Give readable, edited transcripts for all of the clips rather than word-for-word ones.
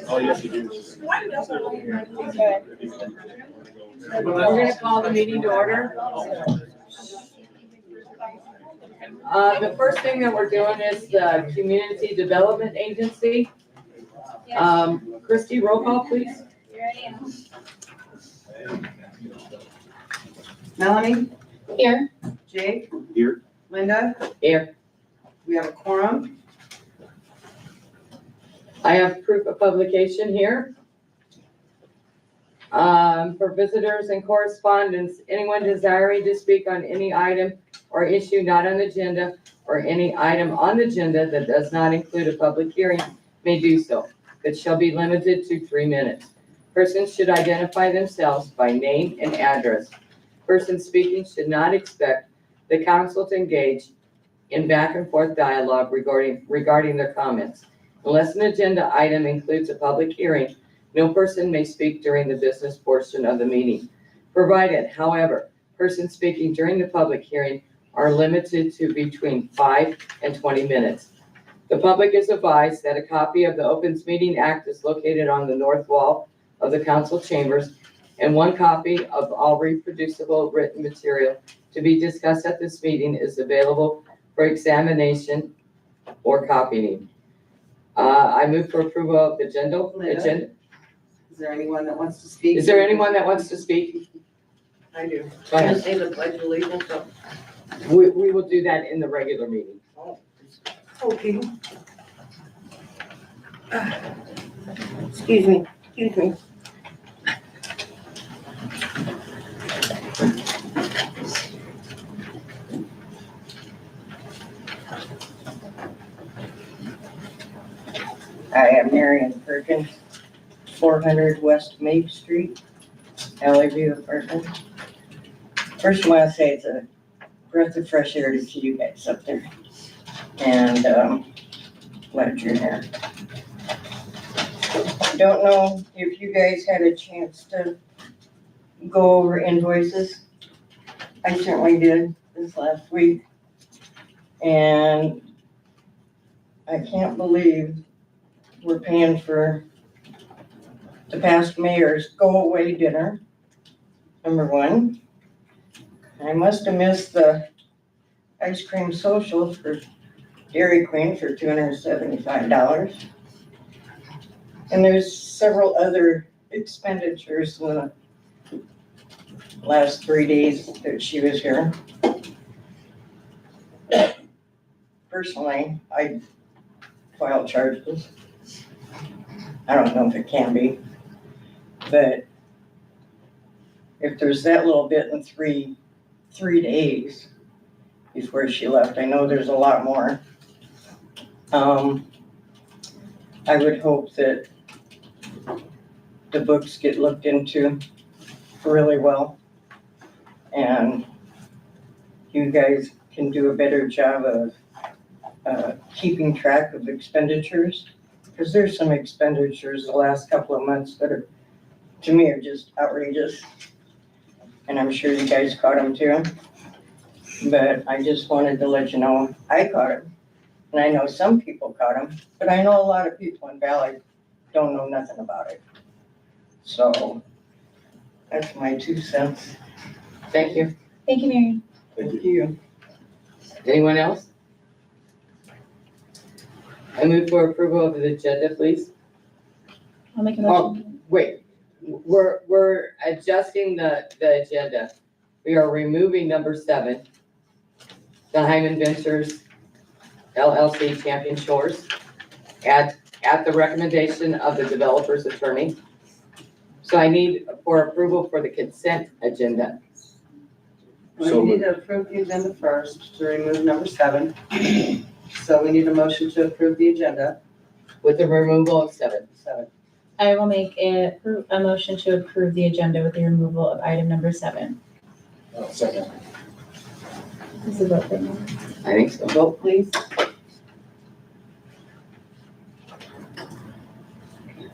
All you have to do is. Okay. We're gonna call the meeting to order. The first thing that we're doing is the Community Development Agency. Christie, roll call, please. Melanie? Here. Jake? Here. Linda? Here. We have a quorum. I have proof of publication here. For visitors and correspondence, anyone desiring to speak on any item or issue not on the agenda or any item on the agenda that does not include a public hearing may do so. It shall be limited to 3 minutes. Persons should identify themselves by name and address. Persons speaking should not expect the council to engage in back and forth dialogue regarding their comments. Unless an agenda item includes a public hearing, no person may speak during the business portion of the meeting. Provided, however, persons speaking during the public hearing are limited to between 5 and 20 minutes. The public is advised that a copy of the Opens Meeting Act is located on the north wall of the council chambers, and one copy of all reproducible written material to be discussed at this meeting is available for examination or copying. I move for approval of the agenda. Is there anyone that wants to speak? Is there anyone that wants to speak? I do. Go ahead. Say the pledge of allegiance. We will do that in the regular meeting. Okay. Excuse me. I am Marion Perkins, 400 West Main Street, Valley View Apartment. First, I want to say it's a breath of fresh air to see you guys up there. And glad you're here. Don't know if you guys had a chance to go over invoices. I certainly did this last week. And I can't believe we're paying for the past mayor's go-away dinner, number one. I must have missed the ice cream social for Dairy Queen for $275. And there's several other expenditures in the last 3 days that she was here. Personally, I filed charges. I don't know if it can be, but if there's that little bit in three days before she left, I know there's a lot more. I would hope that the books get looked into really well, and you guys can do a better job of keeping track of expenditures, because there's some expenditures the last couple of months that are, to me, are just outrageous, and I'm sure you guys caught them too. But I just wanted to let you know I caught them, and I know some people caught them, but I know a lot of people in Valley don't know nothing about it. So that's my 2 cents. Thank you. Thank you, Marion. Thank you. Anyone else? I move for approval of the agenda, please. I'll make a motion. Wait, we're adjusting the agenda. We are removing number 7, the Hyman Ventures LLC Champion Shores, at the recommendation of the developer's attorney. So I need for approval for the consent agenda. We need to approve the agenda first to remove number 7. So we need a motion to approve the agenda. With the removal of 7. I will make a motion to approve the agenda with the removal of item number 7. Second. This is a vote thing. I think so. Vote, please.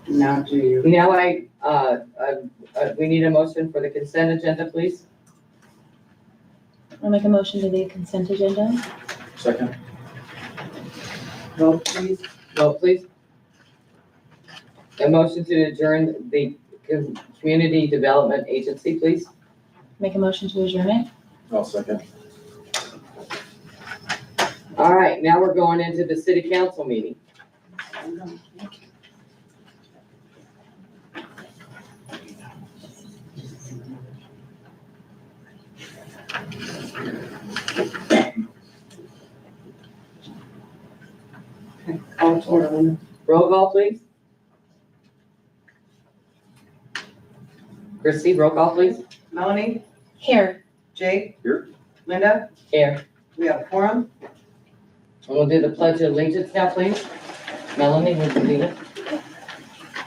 Now do you? Now we need a motion for the consent agenda, please. I'll make a motion to the consent agenda. Second. Vote please. Vote please. A motion to adjourn the Community Development Agency, please. Make a motion to adjourn it. I'll second. All right, now we're going into the city council meeting. Call to order. Roll call, please. Christie, roll call, please. Melanie, Here. Jake. Here. Linda, Here. we have quorum. And we'll do the pledge of allegiance now, please. Melanie, would you lead it?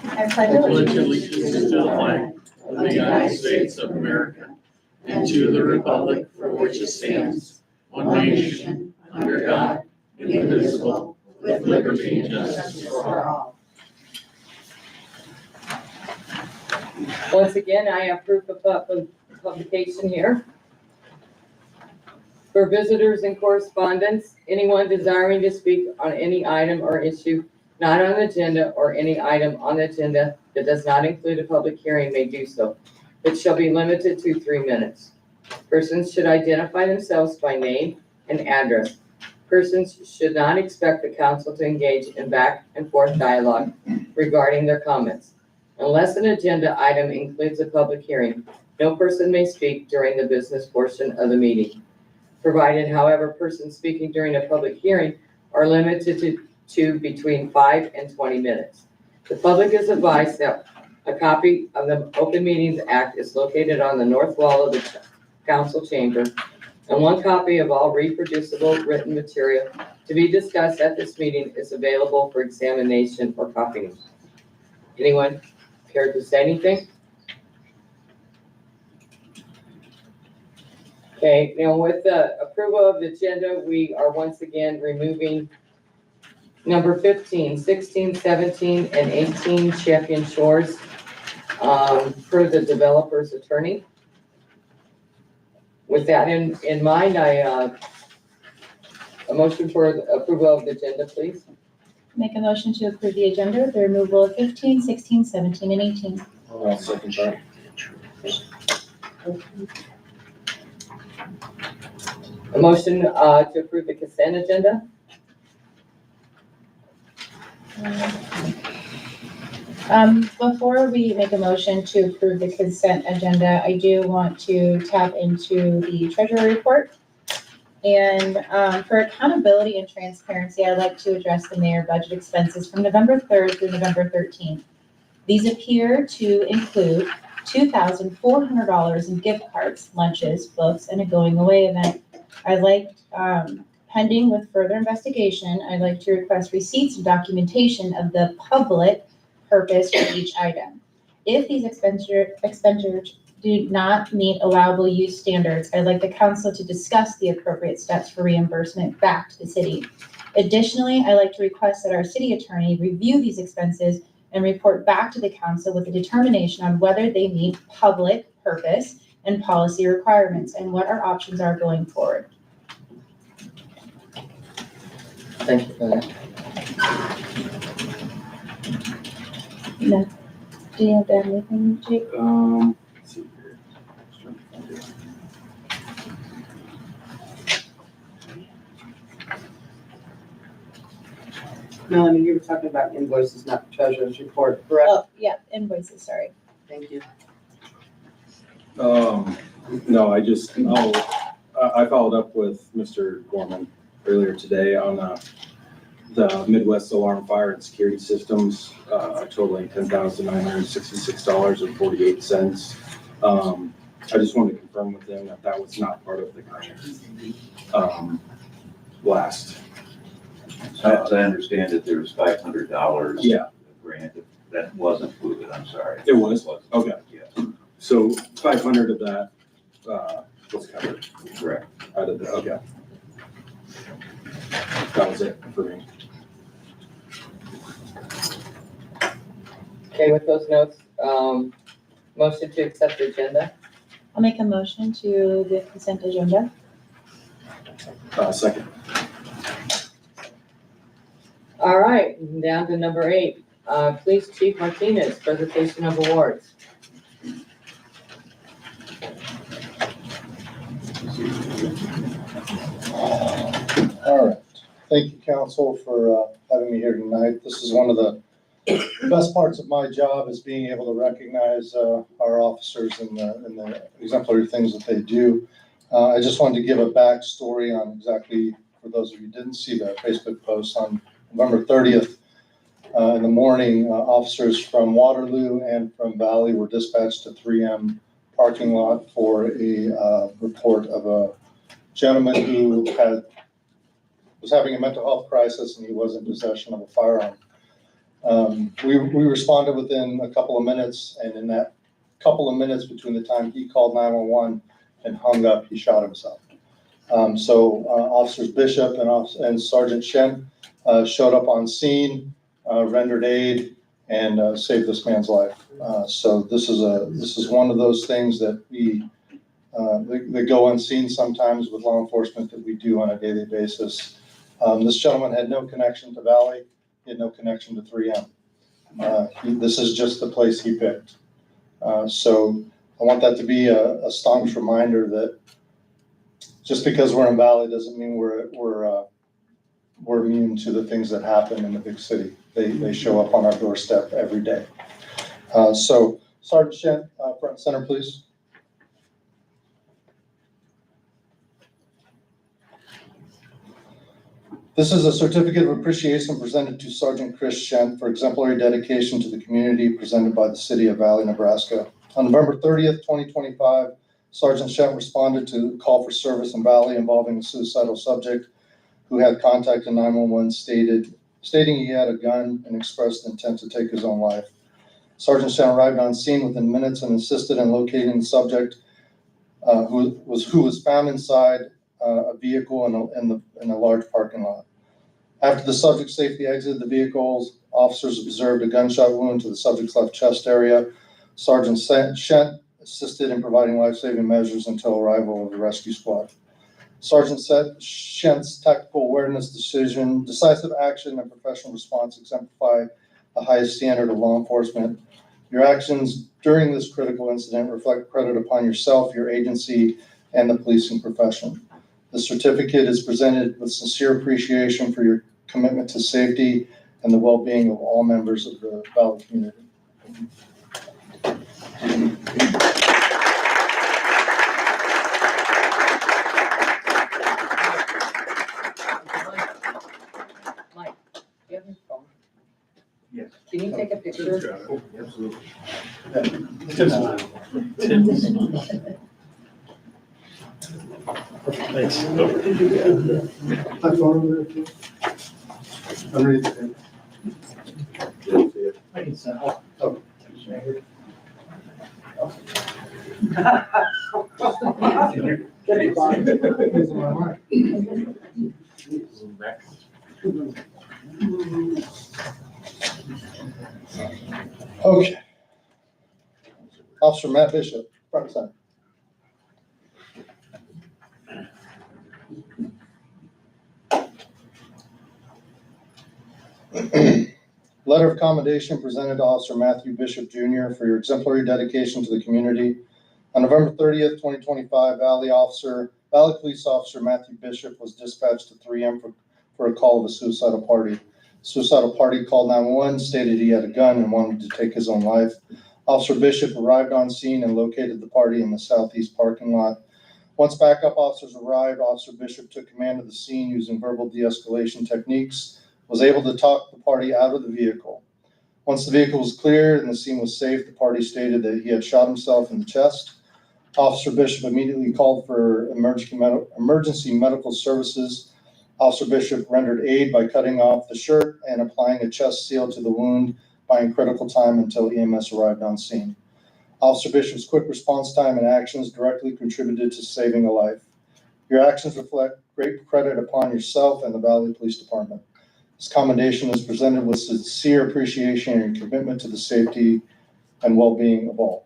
I pledge Pledge allegiance to the flag of the United States of America and to the republic for which it stands, one nation, under God, indivisible, with liberty and justice for all. Once again, I have proof of publication here. For visitors and correspondents, anyone desiring to speak on any item or issue not on the agenda or any item on the agenda that does not include a public hearing may do so. It shall be limited to 3 minutes. Persons should identify themselves by name and address. Persons should not expect the council to engage in back and forth dialogue regarding their comments. Unless an agenda item includes a public hearing, no person may speak during the business portion of the meeting. Provided, however, persons speaking during a public hearing are limited to between 5 and 20 minutes. The public is advised that a copy of the Open Meetings Act is located on the north wall of the council chamber, and one copy of all reproducible written material to be discussed at this meeting is available for examination or copying. Anyone care to say anything? Okay, now with the approval of the agenda, we are once again removing number 15, 16, 17, and 18 Champion Shores per the developer's attorney. With that in mind, a motion for the approval of the agenda, please. Make a motion to approve the agenda with the removal of 15, 16, 17, and 18. I'll second that. A motion to approve the consent agenda. Before we make a motion to approve the consent agenda, I do want to tap into the treasurer report. And for accountability and transparency, I'd like to address the mayor budget expenses from November 3rd through November 13th. These appear to include $2,400 in gift cards, lunches, books, and a going away event. I'd like, pending with further investigation, I'd like to request receipts and documentation of the public purpose for each item. If these expenditures do not meet allowable use standards, I'd like the council to discuss the appropriate steps for reimbursement back to the city. Additionally, I'd like to request that our city attorney review these expenses and report back to the council with a determination on whether they meet public purpose and policy requirements and what our options are going forward. Thank you for that. No. Do you have anything, Jake? Let's see here. Melanie, you were talking about invoices, not the treasurer's report, correct? Oh, yeah, invoices, sorry. Thank you. No, I followed up with Mr. Gorman earlier today on the Midwest Alarm Fire and Security Systems, totaling $10,966.48. I just wanted to confirm with them that was not part of the grant. Last. As I understand it, there was $500. Yeah. Grant, that wasn't included, I'm sorry. It was? Wasn't. Okay. Yes, So 500 of that, was covered correct. out of the, okay. That was it for me. Okay, with those notes, motion to accept the agenda. I'll make a motion to the consent agenda. Second. down to number 8, Police Chief Martinez, presentation of awards. All right. Thank you, council, for having me here tonight. This is one of the best parts of my job is being able to recognize our officers and the exemplary things that they do. I just wanted to give a backstory on exactly, for those of you who didn't see the Facebook post, on November 30th in the morning, officers from Waterloo and from Valley were dispatched to 3M parking lot for a report of a gentleman who was having a mental health crisis and he was in possession of a firearm. We responded within a couple of minutes, and in that couple of minutes between the time he called 911 and hung up, he shot himself. So Officers Bishop and Sergeant Shen showed up on scene, rendered aid, and saved this man's life. So this is one of those things that that go unseen sometimes with law enforcement that we do on a daily basis. This gentleman had no connection to Valley. He had no connection to 3M. This is just the place he picked. So I want that to be a staunch reminder that just because we're in Valley doesn't mean we're immune to the things that happen in the big city. They show up on our doorstep every day. So Sergeant Shen, front and center, please. This is a certificate of appreciation presented to Sergeant Chris Shen for exemplary dedication to the community presented by the city of Valley, Nebraska. On November 30th, 2025, Sergeant Shen responded to a call for service in Valley involving a suicidal subject who had contacted 911 stating he had a gun and expressed intent to take his own life. Sergeant Shen arrived on scene within minutes and assisted in locating the subject who was found inside a vehicle in a large parking lot. After the subject safely exited the vehicles, officers observed a gunshot wound to the subject's left chest area. Sergeant Shen assisted in providing life-saving measures until arrival of the rescue squad. Sergeant Shen's tactical awareness, decision, decisive action, and professional response exemplify the highest standard of law enforcement. Your actions during this critical incident reflect credit upon yourself, your agency, and the policing profession. The certificate is presented with sincere appreciation for your commitment to safety and the well-being of all members of the Valley community. Mike, do you have your phone? Yes. Can you take a picture? Absolutely. Thanks. I can send. Okay. Officer Matt Bishop, front and center. Letter of commendation presented to Officer Matthew Bishop Jr. for your exemplary dedication to the community. On November 30th, 2025, Valley Police Officer Matthew Bishop was dispatched to 3M for a call of a suicidal party. Suicidal party called 911, stated he had a gun and wanted to take his own life. Officer Bishop arrived on scene and located the party in the southeast parking lot. Once backup officers arrived, Officer Bishop took command of the scene using verbal de-escalation techniques, was able to talk the party out of the vehicle. Once the vehicle was clear and the scene was safe, the party stated that he had shot himself in the chest. Officer Bishop immediately called for emergency medical services. Officer Bishop rendered aid by cutting off the shirt and applying a chest seal to the wound, buying critical time until EMS arrived on scene. Officer Bishop's quick response time and actions directly contributed to saving a life. Your actions reflect great credit upon yourself and the Valley Police Department. This commendation is presented with sincere appreciation and commitment to the safety and well-being of all.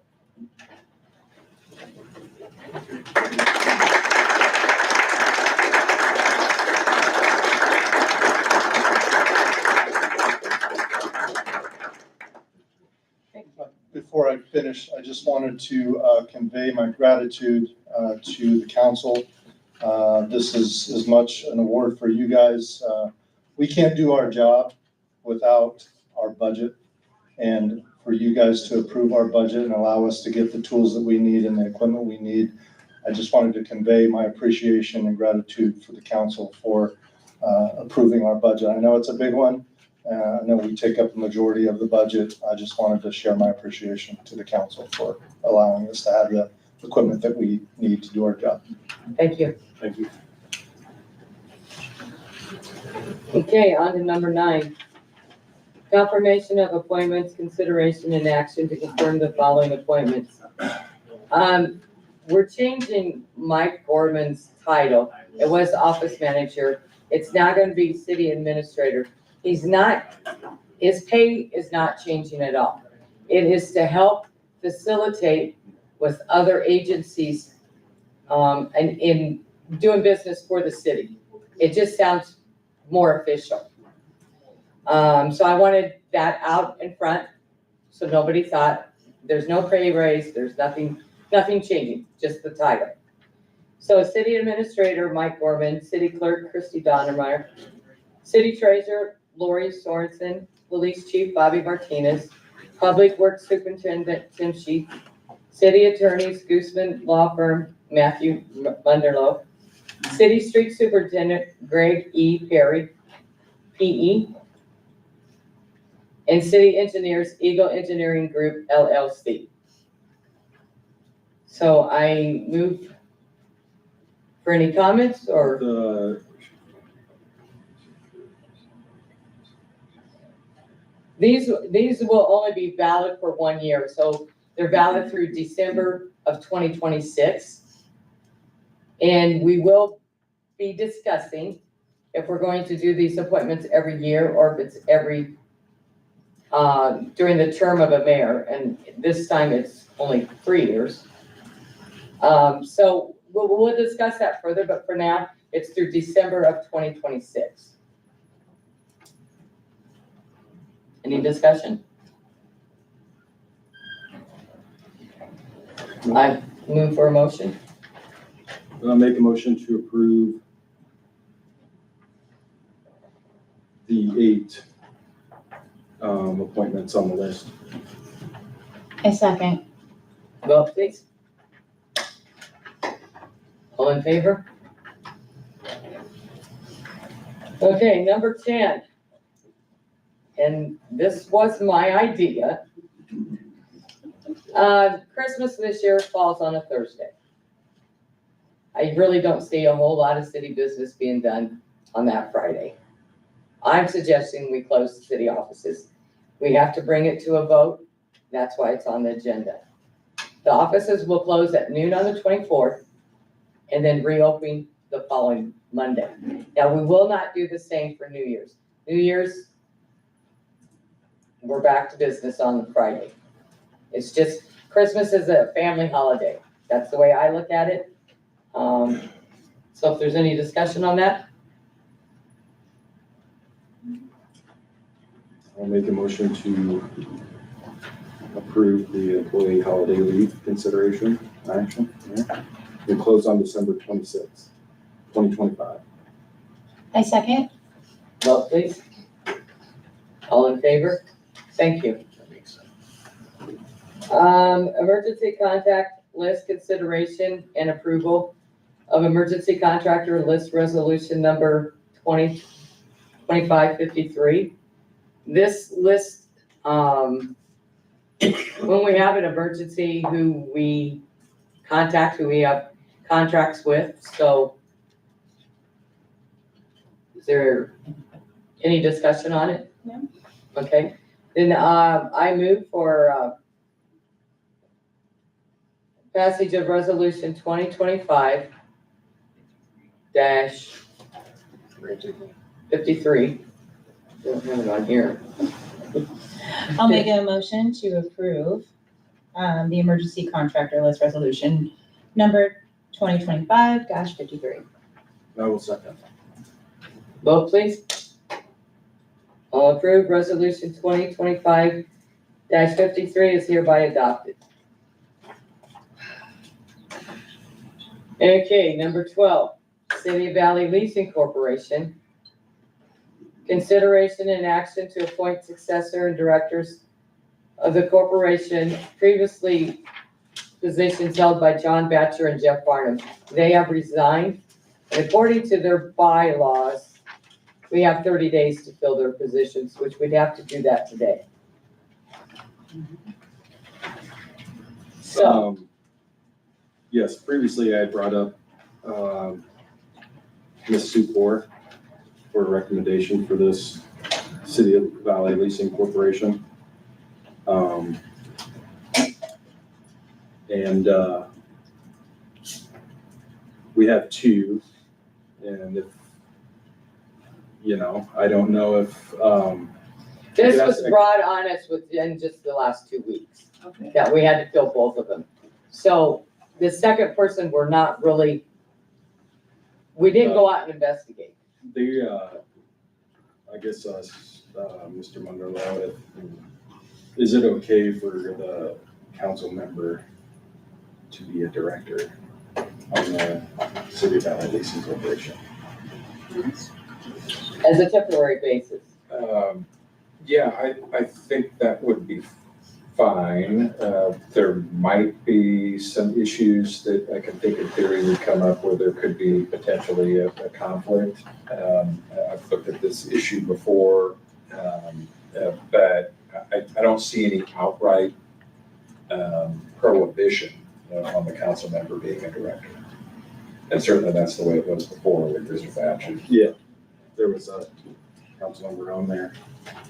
finish, I just wanted to convey my gratitude to the council. This is as much an award for you guys. We can't do our job without our budget, and for you guys to approve our budget and allow us to get the tools that we need and the equipment we need. I just wanted to convey my appreciation and gratitude for the council for approving our budget. I know it's a big one. I know we take up the majority of the budget. I just wanted to share my appreciation to the council for allowing us to have the equipment that we need to do our job. Thank you. Thank you. Okay, on to number 9. Confirmation of appointments, consideration and action to confirm the following appointments. We're changing Mike Gorman's title. It was office manager. It's now going to be city administrator. His pay is not changing at all. It is to help facilitate with other agencies, and in doing business for the city. It just sounds more official. So I wanted that out in front, so nobody thought there's no pay raise, there's nothing changing, just the title. So city administrator, Mike Gorman, city clerk, Christy Donnermeyer, city treasurer, Lori Sorensen, police chief, Bobby Martinez, public works superintendent, Tim Sheets, city attorneys, Gooseman Law Firm, Matthew Munderloh, city street superintendent, Greg E. Perry, PE, and city engineers, Eagle Engineering Group, LLC. So I move for any comments or? These will only be valid for 1 year, so they're valid through December of 2026. And we will be discussing if we're going to do these appointments every year or if it's every, during the term of a mayor, and this time it's only 3 years. So we'll discuss that further, but for now, it's through December of 2026. Any discussion? I move for a motion. I'll make a motion to approve the 8 appointments on the list. A second. Vote please. All in favor? Okay, number 10. And this was my idea. Christmas this year falls on a Thursday. I really don't see a whole lot of city business being done on that Friday. I'm suggesting we close the city offices. We have to bring it to a vote. That's why it's on the agenda. The offices will close at noon on the 24th and then reopen the following Monday. Now, we will not do the same for New Year's. New Year's, we're back to business on the Friday. It's just, Christmas is a family holiday. That's the way I look at it. So if there's any discussion on that, I'll make a motion to approve the employee holiday leave consideration action. Yeah. We close on December 26th, 2025. A second. vote please. All in favor? Thank you. Emergency contact list consideration and approval of emergency contractor list resolution number 2025-53. This list, when we have an emergency, who we contact, who we have contracts with, so is there any discussion on it? No. Okay, then, I move for, passage of resolution 2025-53. Don't have it on here. I'll make a motion to approve the emergency contractor list resolution number 2025-53. I will second. Vote please. All approved, resolution 2025-53 is hereby adopted. Okay, number 12, City Valley Leasing Corporation. Consideration and action to appoint successor and directors of the corporation, previously positions held by John Batcher and Jeff Barnum. They have resigned, and according to their bylaws, we have 30 days to fill their positions, which we'd have to do that today. So, Yes, previously I had brought up, Ms. Supor for a recommendation for this City of Valley Leasing Corporation. And, we have two, and if, I don't know if, this was brought on us within just the last 2 weeks, Okay. that we had to fill both of them. So the second person, we're not really, we didn't go out and investigate. they, I guess, Mr. Munderlow, is it okay for the council member to be a director on the City of Valley Leasing Corporation? As a temporary basis. Yeah, I think that would be fine. There might be some issues that I can think in theory would come up where there could be potentially a conflict. I've looked at this issue before, but I don't see any outright prohibition on the council member being a director. And certainly that's the way it was before with Mr. Thatcher. Yeah, there was a council member on there,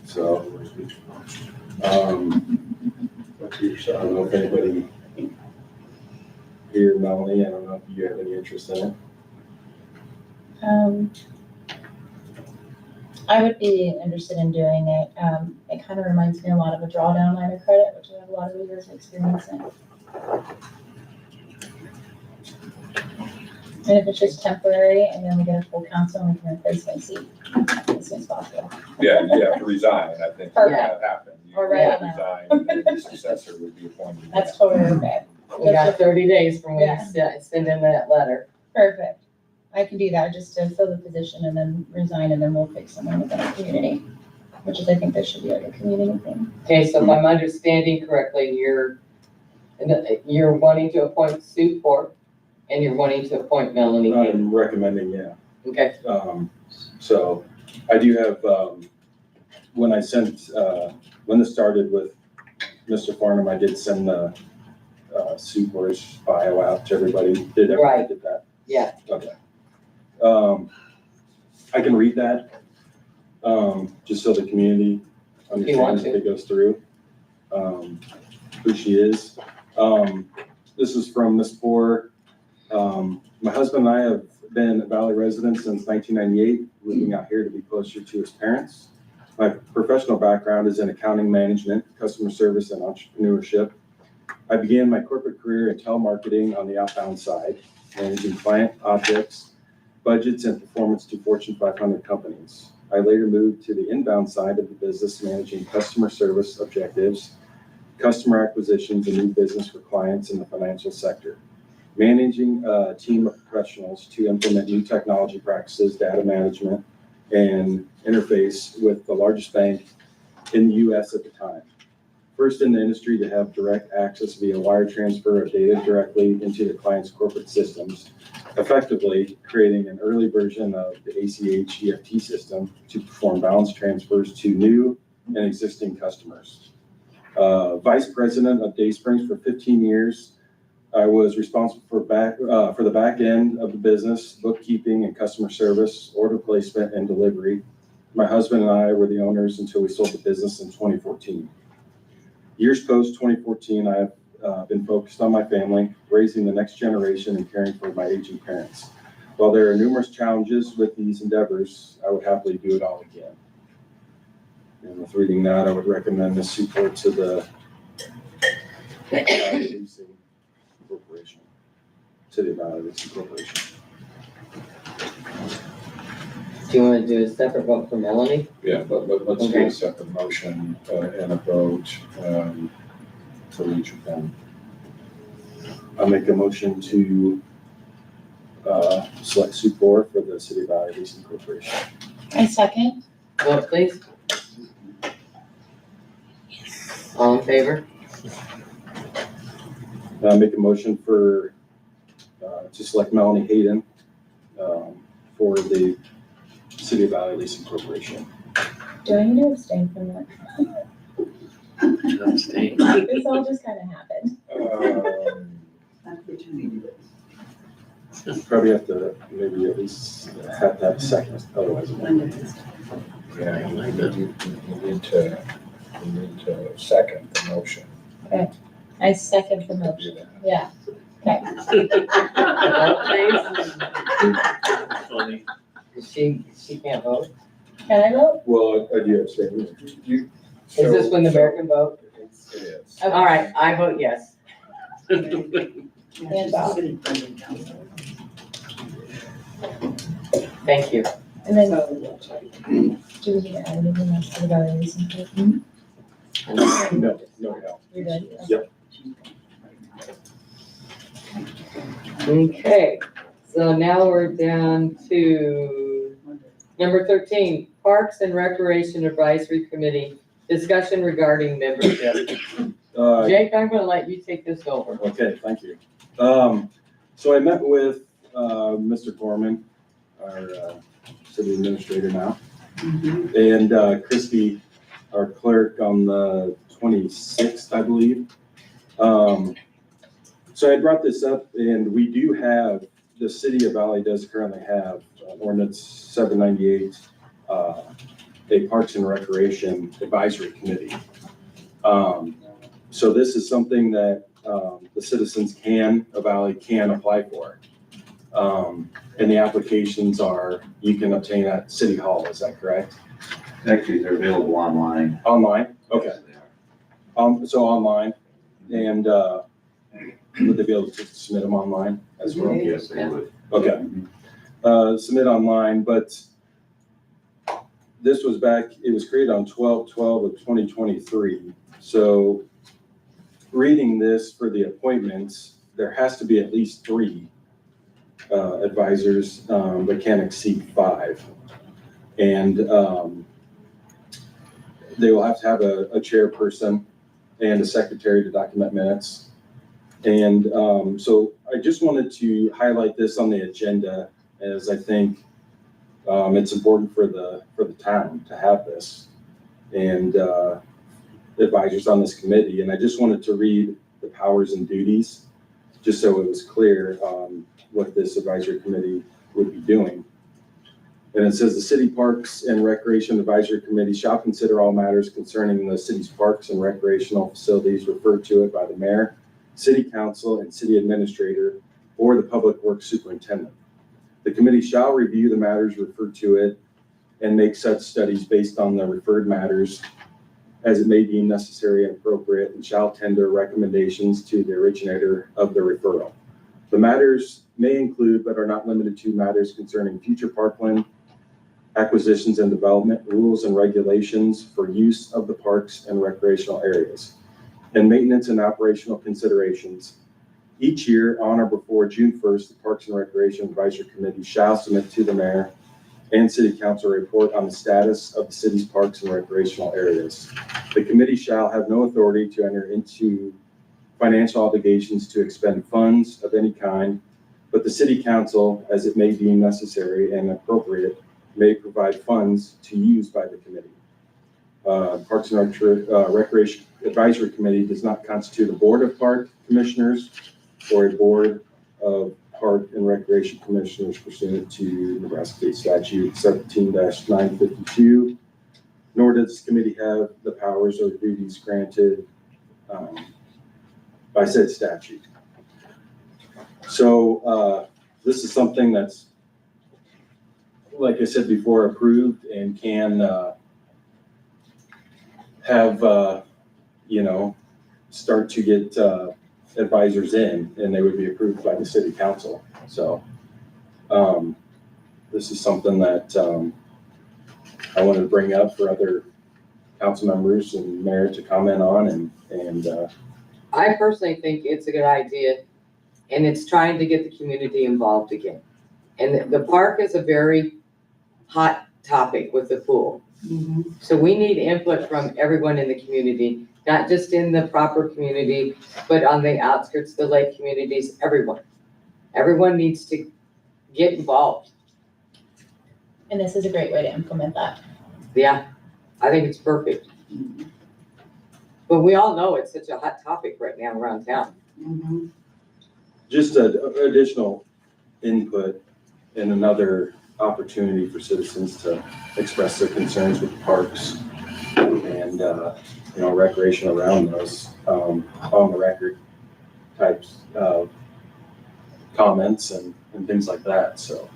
so. I don't know if anybody here, Melanie, I don't know if you have any interest in it. I would be interested in doing it. It kind of reminds me a lot of a drawdown line of credit, which I have a lot of years of experience in. And if it's just temporary and then we get a full council and we can replace my seat as soon as possible. Yeah, you have to resign, I think, when that happened. You Or have to right resign, and then your successor would be appointed. That's totally okay. We got 30 days from when Yeah. you send in that letter. Perfect. I can do that just to fill the position and then resign and then we'll pick someone within our community, which is, I think this should be like a community thing. Okay, so if I'm understanding correctly, you're wanting to appoint Sue Ford and you're wanting to appoint Melanie King. I'm recommending, yeah. Okay, So I do have, when I sent, when this started with Mr. Farnham, I did send the Supor's bio out to everybody. Did everybody Right. did that? yeah. Okay. I can read that, just so the community understands if it goes through, who she is. This is from Ms. Poor. My husband and I have been Valley residents since 1998, moving out here to be closer to his parents. My professional background is in accounting management, customer service, and entrepreneurship. I began my corporate career in telemarketing on the outbound side, managing client objects, budgets, and performance to Fortune 500 companies. I later moved to the inbound side of the business, managing customer service objectives, customer acquisitions, and new business for clients in the financial sector. Managing a team of professionals to implement new technology practices, data management, and interface with the largest bank in the US at the time. First in the industry to have direct access via wire transfer of data directly into the client's corporate systems, effectively creating an early version of the ACH EFT system to perform balance transfers to new and existing customers. Vice President of Daysprings for 15 years, I was responsible for the back end of the business, bookkeeping and customer service, order placement and delivery. My husband and I were the owners until we sold the business in 2014. Years post 2014, I have been focused on my family, raising the next generation and caring for my aging parents. While there are numerous challenges with these endeavors, I would happily do it all again. And with reading that, I would recommend this support to the Leasing Corporation, City of Valley Leasing Corporation. Do you want to do a separate vote for Melanie? Yeah, but let's do Okay. a separate motion and a vote for each of them. I'll make a motion to select Supor for the City of Valley Leasing Corporation. I second. Vote please. All in favor? Make a motion for, to select Melanie Hayden, for the City of Valley Leasing Corporation. Do I need to abstain from that? Abstain. This all just kind of happened. Probably have to maybe at least have that second, otherwise. it won't. Yeah, you need to second the motion. I second the motion. Yeah. Okay. Vote Funny. please. She can't vote. Can I vote? Well, I do abstain. You- Is this when the mayor can vote? It is. All right, I vote yes. And Bob. Thank you. And then, do we need to add anything else to the Valley Leasing Corporation? No, no. You're good? Yep. Okay, so now we're down to number 13, Parks and Recreation Advisory Committee, discussion regarding membership. Jake, I'm gonna let you take this over. Okay, thank you. So I met with, Mr. Gorman, our, city administrator now, and, Christie, our clerk, on the 26th, I believe. So I brought this up, and we do have, the city of Valley does currently have ordinance 798, a Parks and Recreation Advisory Committee. So this is something that the citizens of Valley can apply for. And the applications are, you can obtain at City Hall, is that correct? Actually, they're available online. Online? Okay, Yes, they are. so online, and would they be able to submit them online as well? Yes, they would. Okay. Submit online, but this was back, it was created on 12/12 of 2023. So reading this for the appointments, there has to be at least 3 advisors, but can't exceed 5. And they will have to have a chairperson and a secretary to document minutes. And so I just wanted to highlight this on the agenda, as I think it's important for the town to have this and advisors on this committee. And I just wanted to read the powers and duties, just so it was clear what this advisory committee would be doing. And it says the City Parks and Recreation Advisory Committee shall consider all matters concerning the city's parks and recreational facilities referred to it by the mayor, city council, and city administrator, or the public works superintendent. The committee shall review the matters referred to it and make such studies based on the referred matters as it may deem necessary and appropriate, and shall tender recommendations to the originator of the referral. The matters may include, but are not limited to, matters concerning future parkland acquisitions and development, rules and regulations for use of the parks and recreational areas, and maintenance and operational considerations. Each year, on or before June 1st, the Parks and Recreation Advisory Committee shall submit to the mayor and city council a report on the status of the city's parks and recreational areas. The committee shall have no authority to enter into financial obligations to expend funds of any kind, but the city council, as it may deem necessary and appropriate, may provide funds to use by the committee. Parks and Recreation Advisory Committee does not constitute a board of park commissioners or a board of park and recreation commissioners pursuant to Nebraska State Statute 17-952, nor does this committee have the powers or duties granted by said statute. So this is something that's, like I said before, approved and can have, start to get advisors in, and they would be approved by the city council. So this is something that I wanted to bring up for other council members and mayor to comment on, and I personally think it's a good idea, and it's trying to get the community involved again. And the park is a very hot topic with the pool. So we need input from everyone in the community, not just in the proper community, but on the outskirts, the lake communities, everyone. Everyone needs to get involved. And this is a great way to implement that. Yeah, I think it's perfect. But we all know it's such a hot topic right now around town. Just additional input and another opportunity for citizens to express their concerns with parks and, recreation around those, on the record types of comments and things like that, so.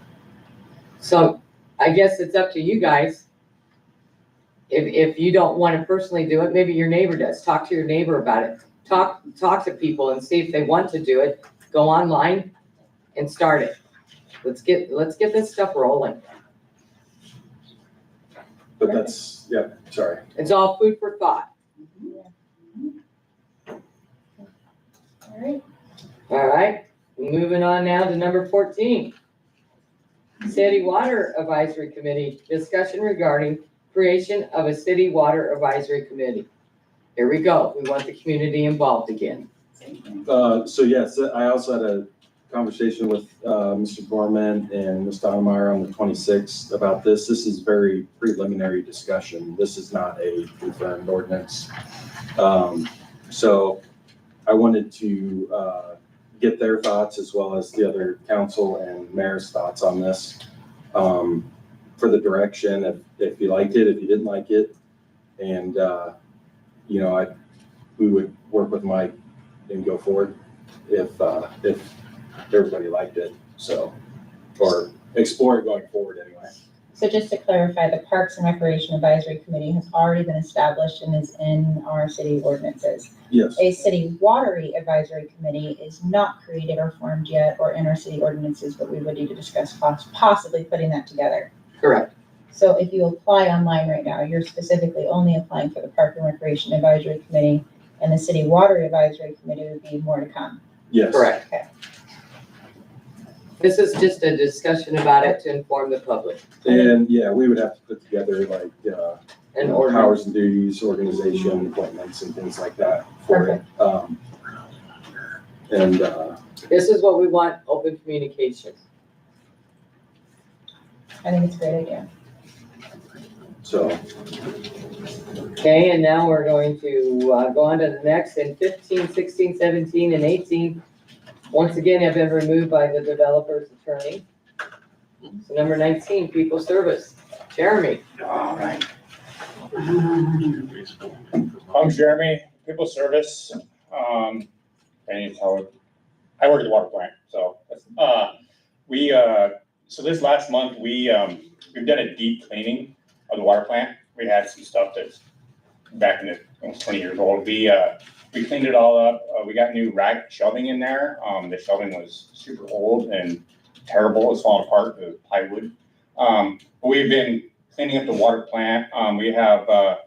So I guess it's up to you guys. If you don't want to personally do it, maybe your neighbor does. Talk to your neighbor about it. Talk to people and see if they want to do it. Go online and start it. Let's get this stuff rolling. But that's, yeah, sorry. It's all food for thought. All right. All right, moving on now to number 14. City Water Advisory Committee, discussion regarding creation of a City Water Advisory Committee. Here we go. We want the community involved again. So yes, I also had a conversation with Mr. Gorman and Ms. Donnemeyer on the 26th about this. This is very preliminary discussion. This is not a confirmed ordinance. So I wanted to get their thoughts as well as the other council and mayor's thoughts on this for the direction, if you liked it, if you didn't like it. And, we would work with Mike and go forward if everybody liked it, so, or explore it going forward anyway. So just to clarify, the Parks and Recreation Advisory Committee has already been established and is in our city ordinances. Yes, A City Watery Advisory Committee is not created or formed yet or in our city ordinances, but we would need to discuss possibly putting that together. Correct. So if you apply online right now, you're specifically only applying for the Park and Recreation Advisory Committee, and the City Watery Advisory Committee would be more to come. yes. Correct. Okay. This is just a discussion about it to inform the public. And yeah, we would have to put together like, An ordinance. powers and duties, organization, appointments and things like that for it. This is what we want, open communication. I think it's a great idea. So, Okay, and now we're going to go on to the next, in 15, 16, 17, and 18. Once again, have been removed by the developer's attorney. So number 19, people service. Jeremy. All right. I'm Jeremy, People Service. I need to tell, I work at the water plant, so, so this last month, we've done a deep cleaning of the water plant. We had some stuff that's back in the, almost 20 years old. We cleaned it all up. We got new rag shelving in there. The shelving was super old and terrible. It was falling apart, the plywood. But we've been cleaning up the water plant. We have the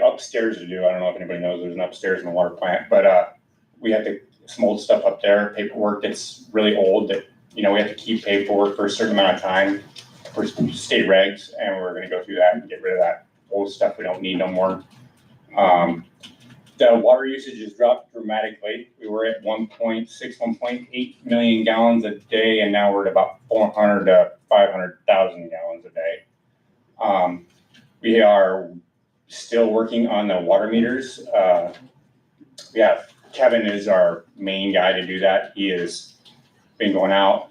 upstairs to do. I don't know if anybody knows there's an upstairs in the water plant, but we have some old stuff up there, paperwork that's really old that, we have to keep paperwork for a certain amount of time for state regs, and we're gonna go through that and get rid of that old stuff we don't need no more. The water usage has dropped dramatically. We were at 1.6, 1.8 million gallons a day, and now we're at about 400 to 500,000 gallons a day. We are still working on the water meters. Kevin is our main guy to do that. He has been going out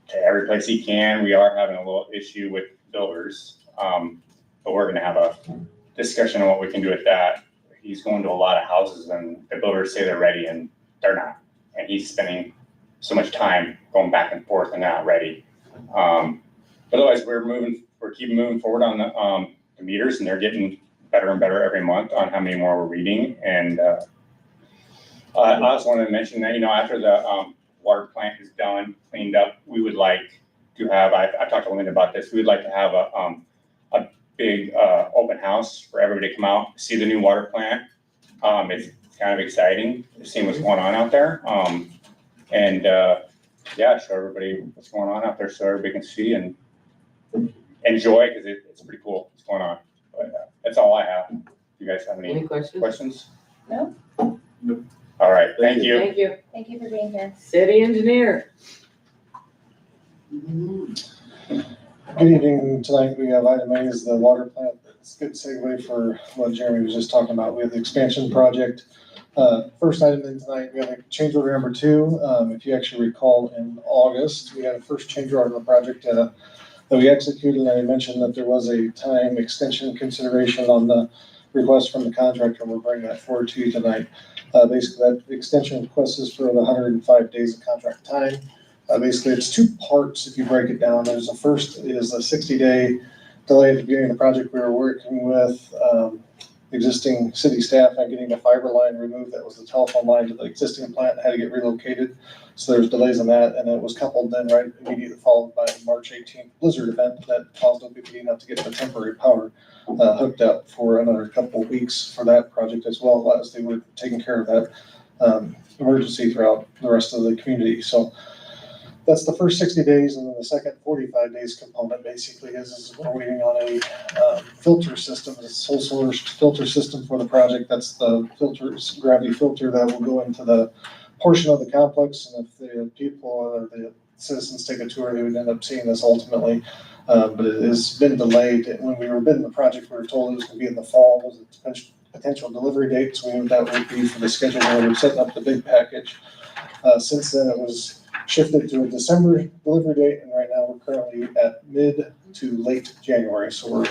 to every place he can. We are having a little issue with builders, but we're gonna have a discussion on what we can do with that. He's going to a lot of houses and the builders say they're ready and they're not. And he's spending so much time going back and forth and not ready. But otherwise, we're keeping moving forward on the meters, and they're getting better and better every month on how many more we're reading. And I also wanted to mention that, after the water plant is done, cleaned up, we would like to have, I've talked to Lynn about this, we would like to have a big open house for everybody to come out, see the new water plant. It's kind of exciting, seeing what's going on out there. And yeah, show everybody what's going on out there so everybody can see and enjoy, because it's pretty cool what's going on. But that's all I have. Do you guys have any Any questions? questions? No. All right, thank you. Thank you. Thank you for being here. City engineer. Good evening. Tonight we have item A is the water plant. It's a good segue for what Jeremy was just talking about. We have the expansion project. First item in tonight, we have a change order number 2. If you actually recall, in August, we had a first change order on the project that we executed. And I mentioned that there was a time extension consideration on the request from the contractor. We're bringing that forward to you tonight. Basically, that extension request is for the 105 days of contract time. Basically, it's 2 parts if you break it down. There's the first is a 60-day delay at the beginning of the project. We were working with existing city staff on getting the fiber line removed. That was the telephone line to the existing plant that had to get relocated. So there's delays on that, and it was coupled then right immediately followed by the March 18th blizzard event that caused OPPD enough to get the temporary power hooked up for another couple of weeks for that project, as well as they were taking care of that emergency throughout the rest of the community. So that's the first 60 days, and then the second 45 days component basically is we're waiting on a filter system, a sole sourced filter system for the project. That's the filters, gravity filter that will go into the portion of the complex. And if the people or the citizens take a tour, they would end up seeing this ultimately. But it has been delayed. When we were bidding the project, we were told it was going to be in the fall, was a potential delivery date. So we knew that would be for the schedule where we were setting up the big package. Since then, it was shifted to a December delivery date, and right now we're currently at mid to late January. So we're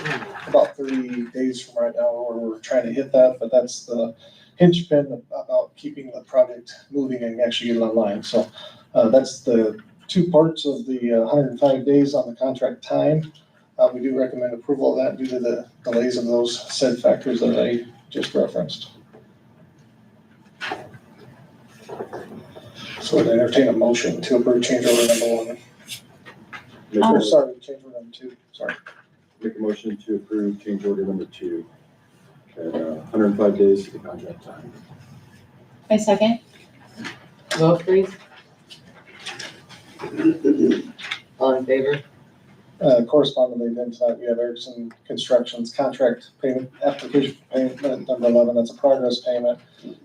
about 30 days from right now where we're trying to hit that, but that's the hinge pin about keeping the project moving and actually getting online. So that's the 2 parts of the 105 days on the contract time. We do recommend approval of that due to the delays of those said factors that I just referenced. So I'd entertain a motion to approve change order number 1. Change order number 2, sorry. Make a motion to approve change order number 2 at 105 days to the contract time. My second. Vote please. All in favor? Correspondingly, then tonight we have Erickson Construction's contract payment application for payment number 11. That's a progress payment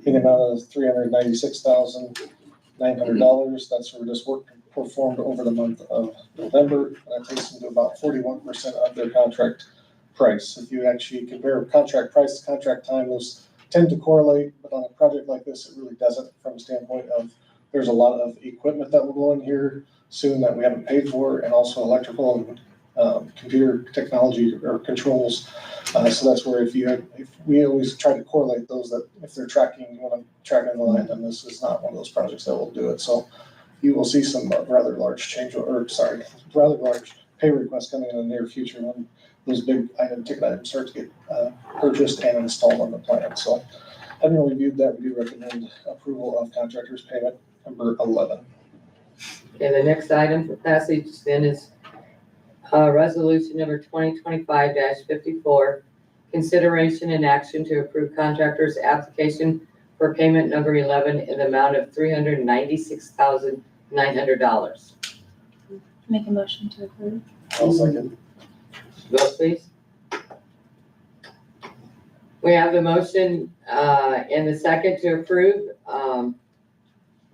in the amount of $396,900. That's for this work performed over the month of November. That takes them to about 41% of their contract price. If you actually compare contract price to contract time, those tend to correlate, but on a project like this, it really doesn't from a standpoint of there's a lot of equipment that will go in here soon that we haven't paid for, and also electrical and computer technology or controls. So that's where if we always try to correlate those, that if they're tracking when I'm tracking the line, then this is not one of those projects that will do it. So you will see some rather large pay requests coming in the near future when those big ticket items start to get purchased and installed on the plant. So having reviewed that, we do recommend approval of contractor's payment number 11. Okay, the next item for passage then is resolution number 2025-54, consideration and action to approve contractor's application for payment number 11 in the amount of $396,900. Make a motion to approve. I'll second. Vote please. We have the motion and the second to approve.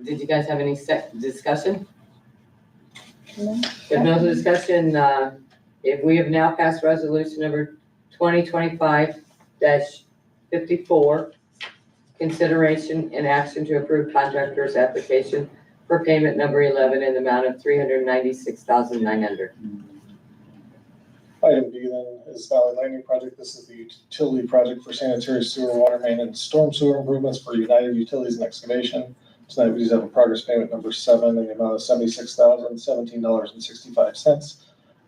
Did you guys have any discussion? No. If no discussion, if we have now passed resolution number 2025-54, consideration and action to approve contractor's application for payment number 11 in the amount of $396,900. Item B then is Valley Landing Project. This is the utility project for sanitary sewer, water main, and storm sewer improvements for United Utilities and Excavation. Tonight we just have a progress payment number 7 in the amount of $76,017.65.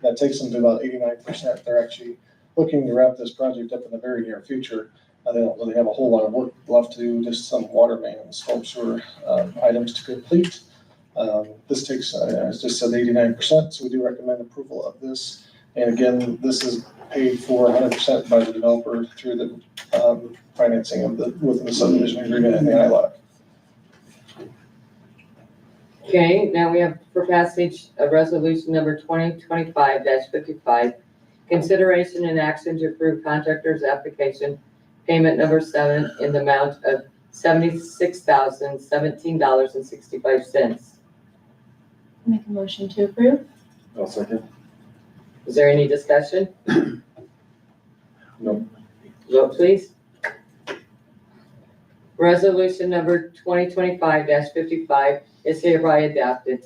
That takes them to about 89%. They're actually looking to wrap this project up in the very near future. They don't really have a whole lot of work left to do, just some water main and storm sewer items to complete. This takes, as just said, 89%, so we do recommend approval of this. And again, this is paid for 100% by the developer through the financing of within the subdivision agreement and the ILOC. Okay, now we have for passage a resolution number 2025-55. Consideration and action to approve contractor's application, payment number 7 in the amount of $76,017.65. Make a motion to approve? I'll second. Is there any discussion? Nope. Vote please. Resolution number 2025-55 is hereby adopted.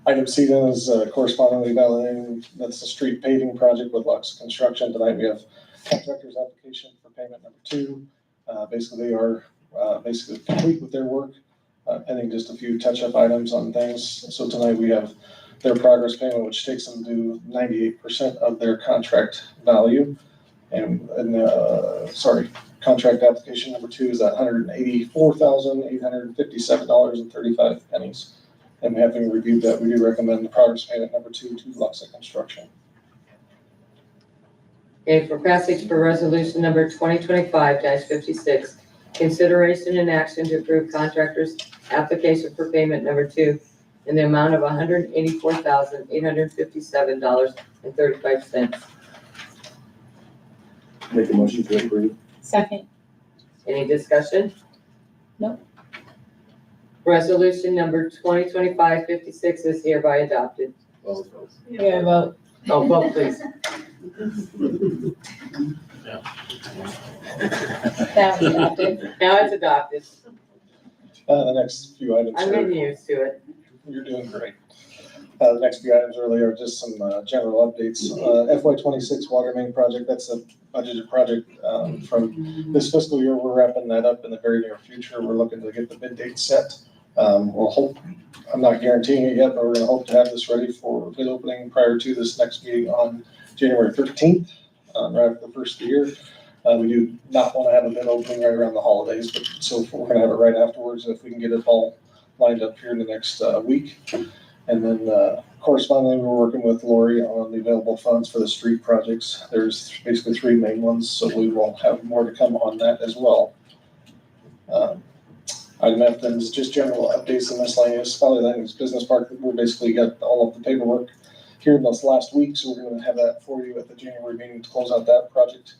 Item C then is correspondingly validating, that's the street paving project with Lux Construction. Tonight we have contractor's application for payment number 2. Basically, they are basically complete with their work, pending just a few touch-up items on things. So tonight we have their progress payment, which takes them to 98% of their contract value. And contract application number 2 is at $184,857.35. And having reviewed that, we do recommend the progress payment number 2 to Luxa Construction. Okay, for passage for resolution number 2025-56, consideration and action to approve contractor's application for payment number 2 in the amount of $184,857.35. Make a motion to approve. Second. Any discussion? Nope. Resolution number 2025-56 is hereby adopted. Yeah, vote. Oh, vote please. That was adopted. Now it's adopted. The next few items. I'm here- getting used to it. You're doing great. The next few items really are just some general updates. FY '26 water main project, that's a budgeted project from this fiscal year. We're wrapping that up in the very near future. We're looking to get the bid date set. We'll hope, I'm not guaranteeing it yet, but we're gonna hope to have this ready for bid opening prior to this next meeting on January 13th, right after the first of the year. We do not want to have a bid opening right around the holidays, but so we're gonna have it right afterwards if we can get it all lined up here in the next week. And then correspondingly, we're working with Lori on the available funds for the street projects. There's basically 3 main ones, so we will have more to come on that as well. Item F then is just general updates in miscellaneous. Valley Landings Business Park, we basically got all of the paperwork here in this last week, so we're gonna have that for you at the January meeting to close out that project.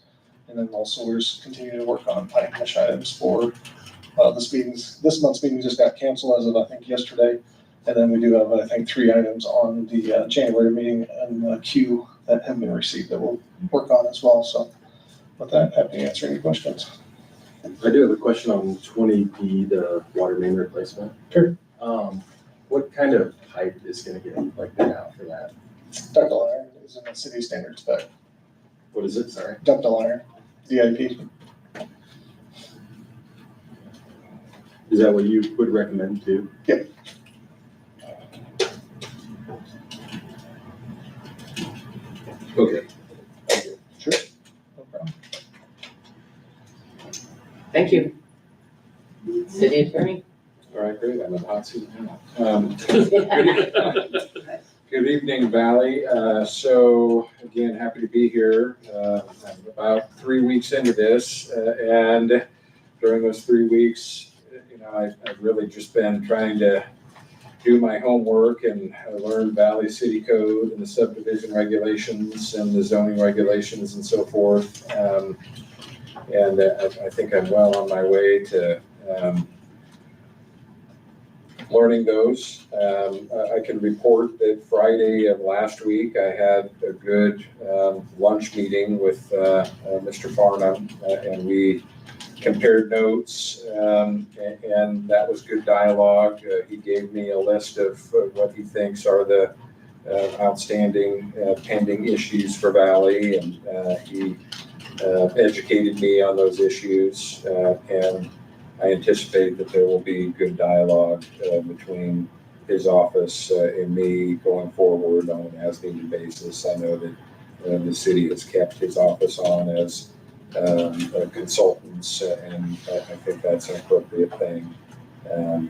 And then also we're just continuing to work on planning commission items for this month's meeting just got canceled as of, I think, yesterday. And then we do have, I think, 3 items on the January meeting and the queue that have been received that we'll work on as well. So with that, happy to answer any questions. I do have a question on 20B, the water main replacement. Sure. What kind of pipe is gonna get like bid out for that? Ductile iron is in the city standard spec. What is it? Sorry. Ductile iron, DIP. Is that what you would recommend too? Yep. Okay. Sure. No problem. Thank you. City attorney. All right, great, I'm in the hot seat now. Good evening, Valley. So again, happy to be here. I'm about 3 weeks into this, and during those 3 weeks, I've really just been trying to do my homework and learn Valley City Code and the subdivision regulations and the zoning regulations and so forth. And I think I'm well on my way to learning those. I can report that Friday of last week, I had a good lunch meeting with Mr. Farnham, and we compared notes, and that was good dialogue. He gave me a list of what he thinks are the outstanding pending issues for Valley, and he educated me on those issues, and I anticipate that there will be good dialogue between his office and me going forward on an as-needed basis. I know that the city has kept his office on as consultants, and I think that's an appropriate thing,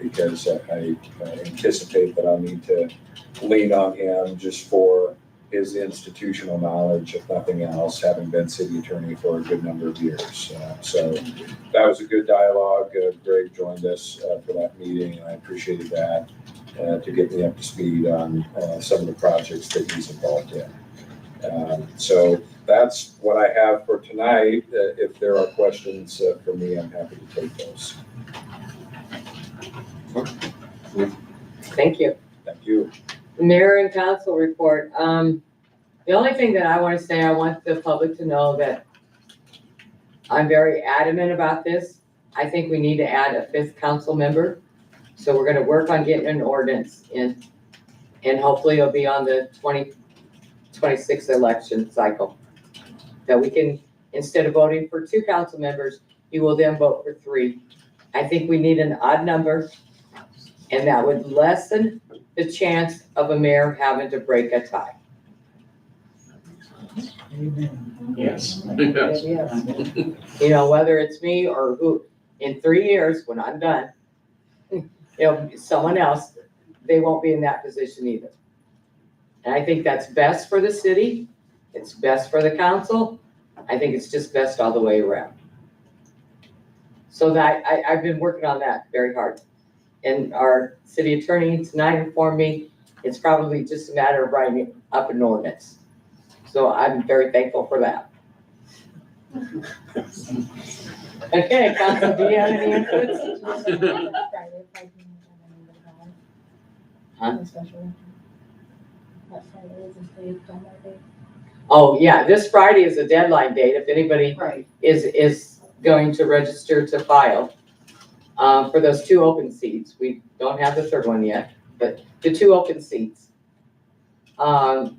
because I anticipate that I'll need to lean on him just for his institutional knowledge, if nothing else, having been city attorney for a good number of years. So that was a good dialogue. Greg joined us for that meeting, and I appreciated that to get me up to speed on some of the projects that he's involved in. So that's what I have for tonight. If there are questions for me, I'm happy to take those. Thank you. Thank you. Mayor and council report. The only thing that I want to say, I want the public to know that I'm very adamant about this. I think we need to add a 5th council member. So we're gonna work on getting an ordinance in, and hopefully it'll be on the 2026 election cycle. That we can, instead of voting for 2 council members, you will then vote for 3. I think we need an odd number, and that would lessen the chance of a mayor having to break a tie. Yes. You know, whether it's me or who, in 3 years, when I'm done, someone else, they won't be in that position either. And I think that's best for the city, it's best for the council, I think it's just best all the way around. So that, I've been working on that very hard. And our city attorney tonight informed me, it's probably just a matter of writing up an ordinance. So I'm very thankful for that. Okay, council, do you have any inputs? Huh? Oh, yeah, this Friday is the deadline date, if anybody Right. is going to register to file for those 2 open seats. We don't have the 3rd one yet, but the 2 open seats. And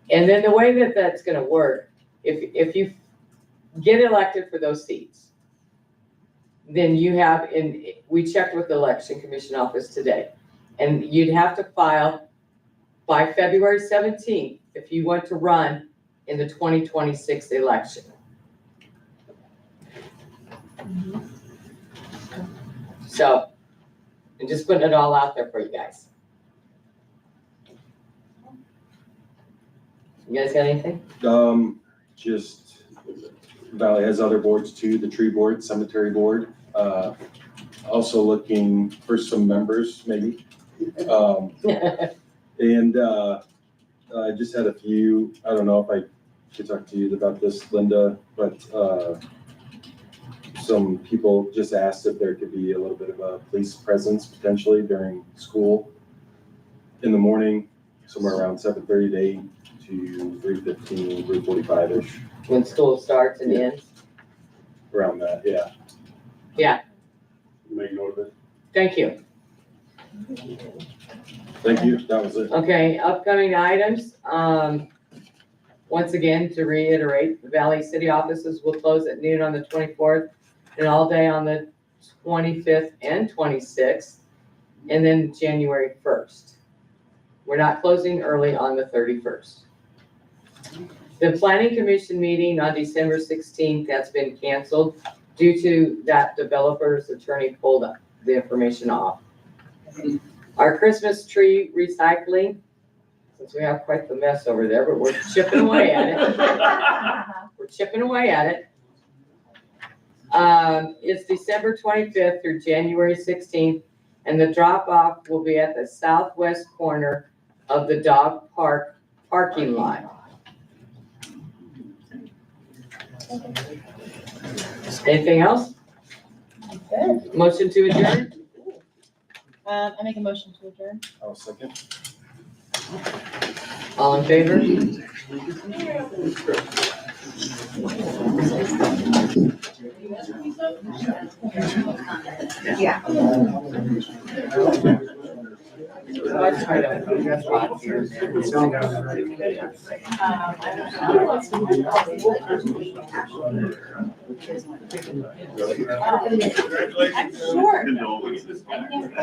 then the way that that's gonna work, if you get elected for those seats, then you have, we checked with the election commission office today, and you'd have to file by February 17th if you want to run in the 2026 election. So, I'm just putting it all out there for you guys. You guys got anything? Just Valley has other boards too, the tree board, cemetery board, also looking for some members maybe. And I just had a few, I don't know if I should talk to you about this, Linda, but some people just asked if there could be a little bit of a police presence potentially during school in the morning, somewhere around 7:30 to 8 to 3:15, 3:45-ish, When school starts and ends. around that, yeah. Yeah. Make note of it. Thank you. Thank you, that was it. Okay, upcoming items. Once again, to reiterate, the Valley City offices will close at noon on the 24th and all day on the 25th and 26th, and then January 1st. We're not closing early on the 31st. The Planning Commission meeting on December 16th, that's been canceled due to that developer's attorney pulled the information off. Our Christmas tree recycling, since we have quite the mess over there, but we're chipping away at it. We're chipping away at it. It's December 25th through January 16th, and the drop-off will be at the southwest corner of the dog park parking lot. Anything else? Good. Motion to adjourn? I make a motion to adjourn. I'll second. All in favor? Yeah. Let's try to address lots here. I'm sure.